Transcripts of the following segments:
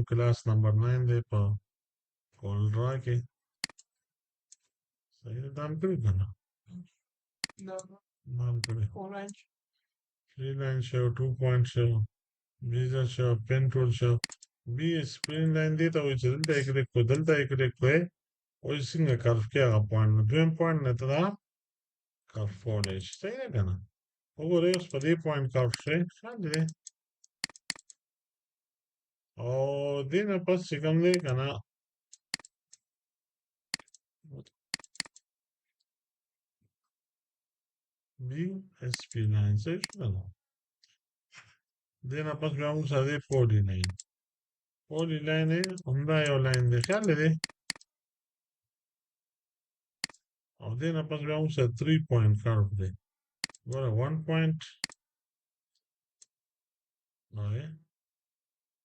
class number 9 दे पर Corel Draw के सही है नाम करी करना नाम करी थ्री लाइन शो 2 point शो visa शो पेन टूल शो बी स्प्रिंग लाइन दी तो वो दलता एक को है वो सिंगल कर्व क्या का पॉइंट में पॉइंट नहीं तो कर्व फोर सही है करना वो रे उस पर पॉइंट कर्व से खाली और दिन बस सिकम दे करना BSP line save करना दिन बस vamos a de polyline polyline है हमरा यो line de ख्याल दे और दिन बस vamos a 3 point curve de agora 1 point não é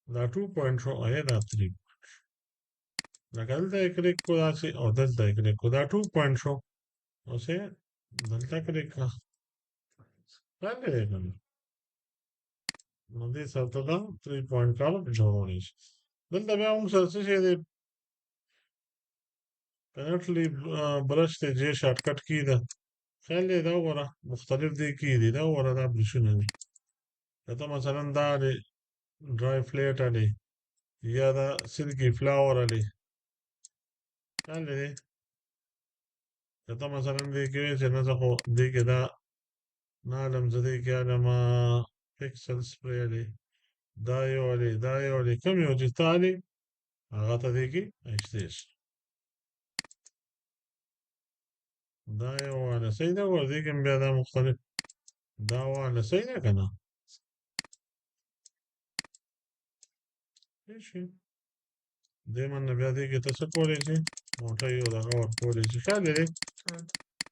da 2 point ro é da 3 da delta ekre को da से और delta ekre को da 2 point ro उसे delta ekre का ख्याल दे करना Nadi saltada 3 point curve joonish delta vamos a se de penalty brush de J shortcut की ده خلي ده ورا مختلف دي كيدي ده ورا ده بشنو دي ده مثلا ده علي دراي فليت علي يا ده سلكي فلاور علي خلي دي ده مثلا دي كيس نسخو دي كده نعلم زدي كده ما بيكسل سبراي علي دايو علي كم يوجد تالي غطا ديكي ايشتيش دايو على سيدة وديكي بهذا مختلف داو على سيدة كنا ايش دائما نبي ديكي تسكوليشي موتايو دا غور كوليشي خلي دي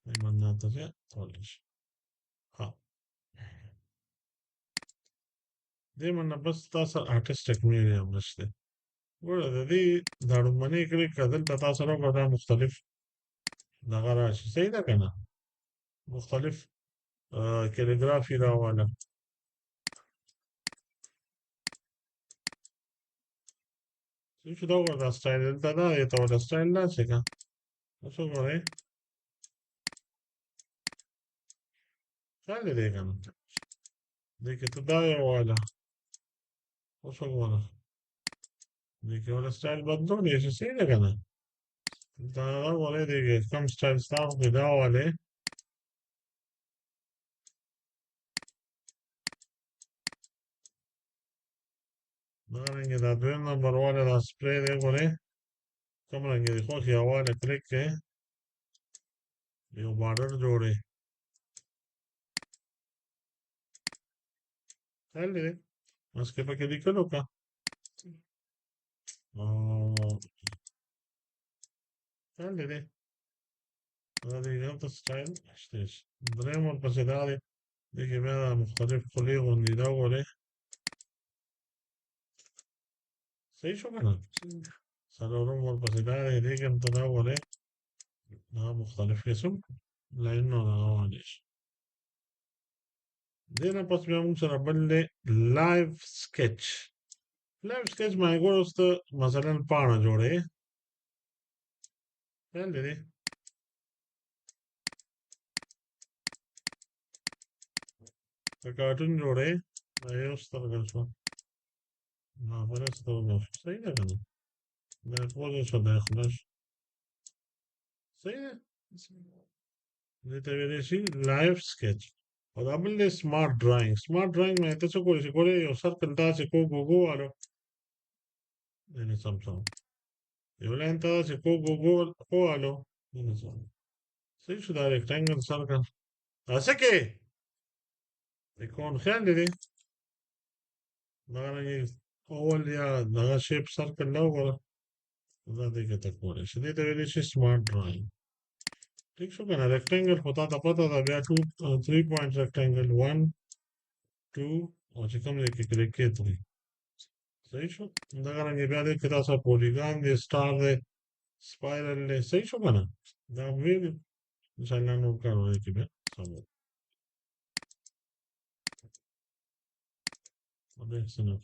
دائما ناتجا كوليشي ها دائما بس تاثر artistic medium نشته ولا دي دارو مني كلي كذل تتاثر وقتا مختلف دغراشي سيدة كنا مختلف كاليغرافي راوانا شو دور دا ستايل دا يتوى دا ستايل دا سيكا وشو غوري خلي دي كنا ديكي تدايا والا وشو غوري ديكي ولا ستايل بدلون يشي سيدة كنا دا غوري ديكي كم ستايل ستاف بدا والي دارنگه دا دویم نمبر والا دا سپری دي غوري कम रंगे देखो किया हुआ क्लिक के ये बॉर्डर जोड़े चल दे उसके पे क्या दिक्कत होगा चल दे هذه جنط ستايل اشتيش دريمون بسيطة ديكي بيها مختلف بوليغون يدور ايه سي شو كنا سالورون بسيطة ديكي متدور ايه ده مختلف اسم لانه ده معلش دينا بس بيها ممكن ابلي لايف سكتش لايف سكتش ما يقول مثلا بانا جوڑे चल दे कार्टून जोड़े ये उस तरह का उसको ना पर इस तरह का सही है ना मैं बोल रहा था खुलास सही है ये तो मेरे सी लाइव स्केच और अब ले स्मार्ट ड्राइंग में तो से कोई यो सर्कल से को गो आलो ये समझो ये वाला इंता से को आलो ये समझो सही शुदा रेक्टेंगल सर्कल ऐसे के يكون خالي يعني أول يا ده شيب سيركل الأول ذاتك تكون شديد ليش سمارت دراينج ठीक शो करना रेक्टेंगल होता था पता था भैया 3 पॉइंट रेक्टेंगल 1 2 और चिकम लेके क्लिक के 3 सही शो इंदा करेंगे भैया देख कितना सा पॉलीगॉन दे स्टार दे स्पाइरल दे सही शो करना दा वे इंशाल्लाह नोट करो कि भैया समझ और देख सुनो